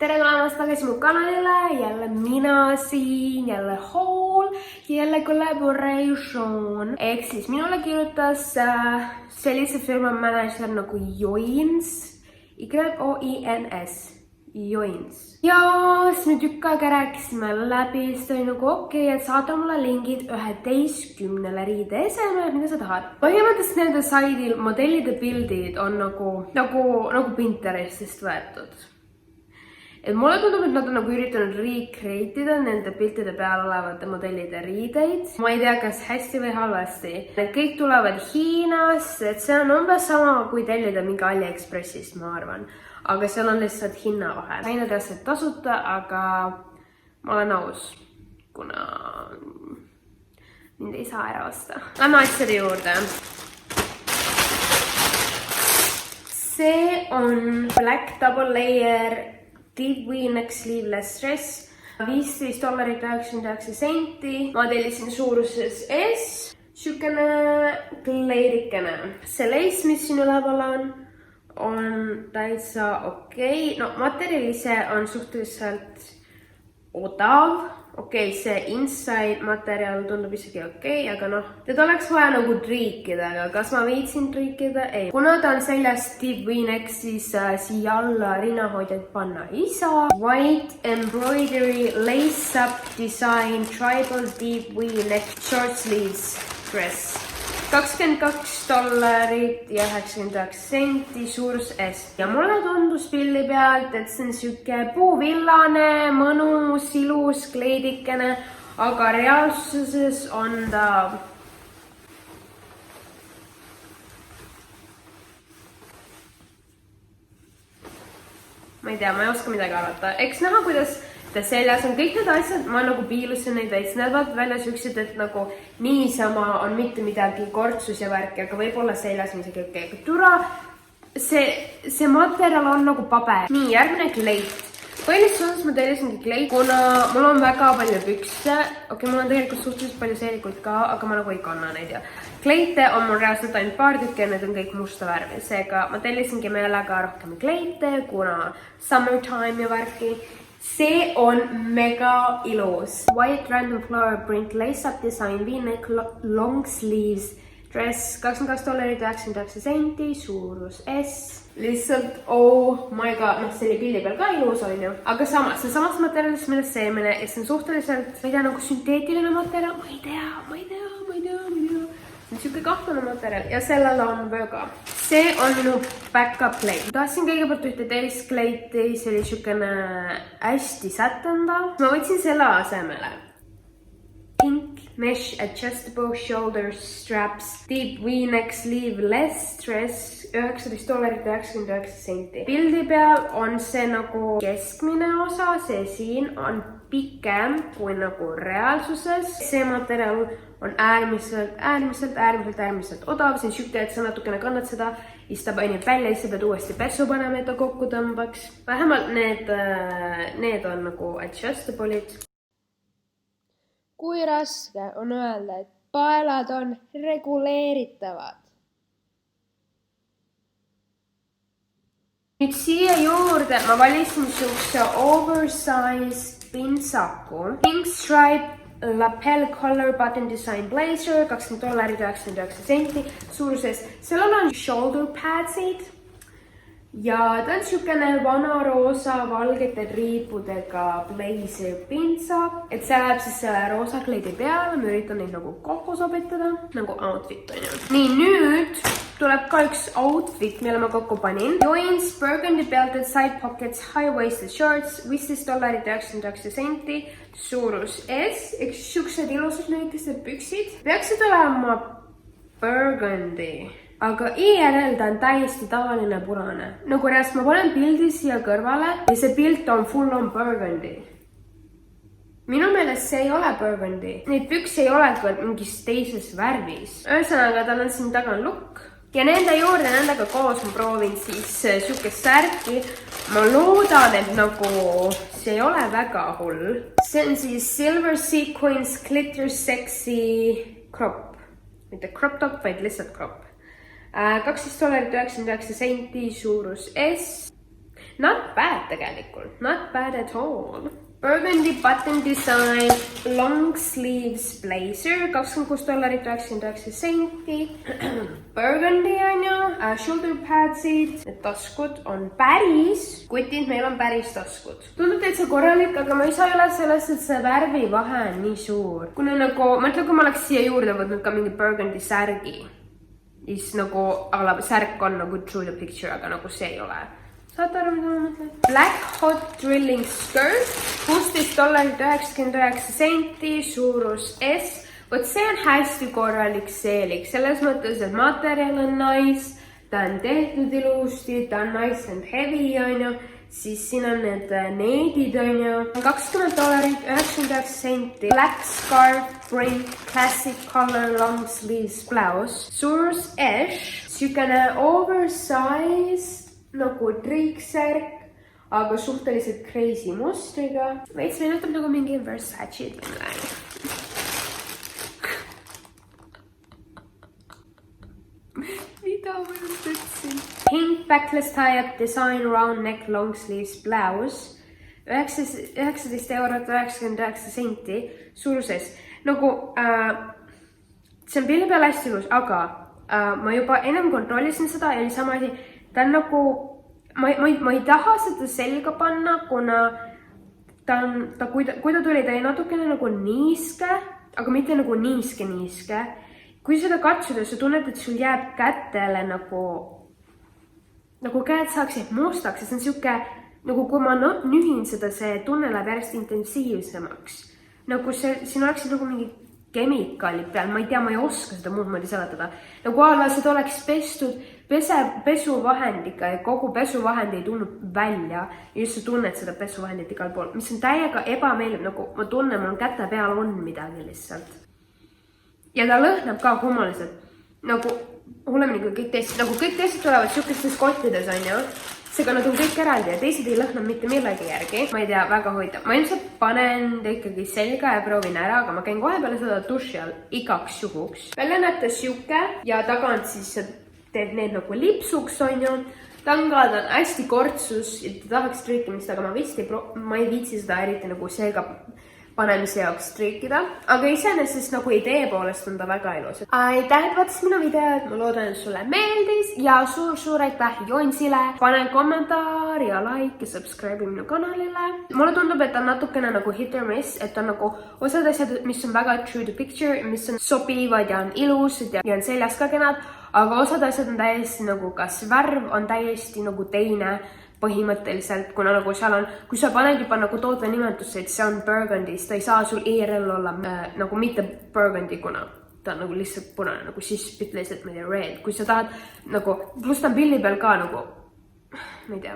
Tere tulemast tagasi mu kanalile, jälle mina siin, jälle haul ja jälle collaboration. Ehk siis minule kirjutas sellise firma manager nagu Joins, Y-O-I-N-S, Joins. Ja siis me tükk aega rääkisime läbi, siis ta oli nagu okei, et saada mulle lingid 11 riideesemele, mida sa tahad. Põhimõtteliselt nende saidil modellide pildid on nagu Pinterestist võetud. Et mulle tundub, et nad on nagu üritanud recreate'ida nende piltide peal olevate modellide riideid. Ma ei tea, kas hästi või halvasti. Need kõik tulevad Hiinast, et see on umbes sama kui tellida mingi AliExpressist, ma arvan. Aga seal on lihtsalt hinna vahe. Sain need asjad tasuta, aga ma olen aus, kuna mind ei saa ära osta. Lähme asjade juurde. See on Black Double Layer Deep V-neck sleeveless dress, $15.99. Ma tellisin suuruses S, siukene kleidikene. See lace, mis siin üleval on täitsa okei. No materjal ise on suhteliselt odav. Okei, see inside materjal tundub isegi okei, aga noh, teda oleks vaja nagu triikida, aga kas ma viitsin triikida? Ei. Kuna ta on seljas deep V-neck, siis siia alla rinnahoidjaid panna ei saa. White embroidery lace-up design tribal deep V-neck short sleeves dress. $22.99, suurus S. Ja mulle tundus pildi pealt, et see on siuke puuvillane, mõnus, ilus kleidikene, aga reaalsuses on ta ma ei tea, ma ei oska midagi arvata. Eks näha, kuidas ta seljas on kõik need asjad, ma nagu piilusin neid veits, need vaat välja siuksed, et nagu niisama on mitte midagi kortsus ja värki, aga võib-olla seljas on isegi okei. Tura, see materjal on nagu paber. Nii, järgmine kleit. Põhiliselt osas ma tellisingi kleit, kuna mul on väga palju pükse. Okei, mul on tegelikult suhteliselt palju seelikuid ka, aga ma nagu ei kanna neid ja. Kleite on mul reaalselt ainult paar tükki ja need on kõik musta värvi. Seega ma tellisingi meelega rohkem kleite, kuna summertime ja värki. See on mega ilus. White random flower print lace-up design V-neck long sleeves dress, $22.99, suurus S. Lihtsalt, oh my god, noh, see oli pildi peal ka ilus, on ju. Aga samas, see samas materjalist, millest seemine, ja see on suhteliselt, ma ei tea, nagu sünteetiline materjal, ma ei tea. See on siuke kahtlane materjal ja sellel on vööga. See on minu backup kleit. Tahtsin kõigepealt ühte teist kleiti, see oli siukene hästi sätendav. Ma võtsin selle asemele. Pink mesh adjustable shoulder straps deep V-neck sleeveless dress, $19.99. Pildi peal on see nagu keskmine osa, see siin on pikem kui nagu reaalsuses. See materjal on äärmiselt odav, see on siuke, et sa natukene kannad seda, siis ta paneb välja, siis sa pead uuesti persu panema, et ta kokku tõmbaks. Vähemalt need on nagu adjustable'id. Kui raske on öelda, et paelad on reguleeritavad. Nüüd siia juurde ma valisin siukse oversized pintsaku. Pink stripe lapel color button design blazer, $20.99, suuruses. Sellel on shoulder padsid ja ta on siukene vana roosa valgete riipudega blazer pintsak, et see läheb siis selle roosa kleidi peale, ma üritan neid nagu kokku sobitada, nagu outfit on ju. Nii, nüüd tuleb ka üks outfit, mille ma kokku panin. Joins burgundy belted side pockets high-waisted shorts, $15.99, suurus S, eks siuksed ilusad lühikesed püksid. Peaksid olema burgundy, aga IRL ta on täiesti tavaline punane. Nagu reast ma panen pildi siia kõrvale ja see pilt on full on burgundy. Minu meelest see ei ole burgundy. Neid püksi ei ole mingis teises värvis. Ühesõnaga, tal on siin taga look. Ja nendega koos ma proovin siis siukest särki. Ma loodan, et nagu see ei ole väga hull. See on siis silver sequins glitter sexy crop. Mitte crop top, vaid lihtsalt crop. $12.99, suurus S. not bad tegelikult, not bad at all. Burgundy button design long sleeves blazer, $26.99. Burgundy on ju, shoulder padsid, need taskud on päris, kutid, meil on päris taskud. Tundub täitsa korralik, aga ma ei saa üle sellest, et see värvivahe on nii suur. Kuna nagu, ma ütlen, kui ma oleks siia juurde võtnud ka mingi Burgundy särgi, siis nagu, särk on nagu True the Picture, aga nagu see ei ole. Saate aru, mida ma mõtlen? Black Hot Drilling Skirt, $16.99, suurus S. Võt see on hästi korralik seelik, selles mõttes, et materjal on nice, ta on tehtud ilusti, ta on nice and heavy, on ju, siis siin on need needid, on ju, $20.99, Black Scarf Print Classic Color Long Sleeves Blouse, suurus S, sükene oversize, nagu triiksärk, aga suhteliselt crazy mustriga. Veits meenutab nagu mingi Versace või midagi. Mida ma just ütlesin? Pink backless tie-up design round neck long sleeves blouse. $19.99, suuruses. Nagu, see on pilli peal hästi ilus, aga ma juba ennem kontrollisin seda ja sama asi. Ta on nagu, ma ei taha seda selga panna, kuna kui ta tuli, ta oli natukene nagu niiske, aga mitte nagu niiske. Kui seda katsuda, sa tunned, et sul jääb kätele nagu käed saaksid mustaks, see on siuke, nagu kui ma nühin seda, see tunne läheb järjest intensiivsemaks. Nagu siin oleksid nagu mingi kemikaalid peal, ma ei tea, ma ei oska seda muud moodi seletada. Nagu seda oleks pestud pesuvahendiga ja kogu pesuvahend ei tulnud välja ja just sa tunned seda pesuvahendit igal pool, mis on täiega ebameelib, nagu ma tunnen, mul käte peal on midagi lihtsalt. Ja ta lõhnab ka kummaliselt, nagu hullemini kui kõik teised tulevad siukestes kottides, on ju. Seega nad on kõik eraldi ja teised ei lõhna mitte millegi järgi. Ma ei tea, väga huvitav. Ma ilmselt panen ta ikkagi selga ja proovin ära, aga ma käin kohe peale seda duši all igaks juhuks. Välja näeb ta siuke ja tagant siis teed need nagu lipsuks, on ju. Tangad on hästi kortsus ja ta tahaks triikimist, aga ma ei viitsi seda eriti nagu selga panemise jaoks triikida. Aga iseenesest nagu idee poolest on ta väga ilus. Aitäh, et vaatasid minu videot. Ma loodan, et sulle meeldis ja suur aitäh Jonsile. Pane kommentaar ja like ja subscribe minu kanalile. Mulle tundub, et on natukene nagu hit or miss, et on nagu osad asjad, mis on väga true to picture, mis on sobivad ja on ilusad ja on seljas ka kenad, aga osad asjad on täiesti nagu, kas värv on täiesti nagu teine põhimõtteliselt, kuna nagu seal on, kui sa paned juba nagu toote nimetusse, et see on Burgundy, siis ta ei saa sul ERL olla nagu mitte Burgundy, kuna ta on nagu lihtsalt punane, nagu siis ütle lihtsalt, ma ei tea, red. Kui sa tahad nagu, pluss ta on pilli peal ka nagu, ma ei tea.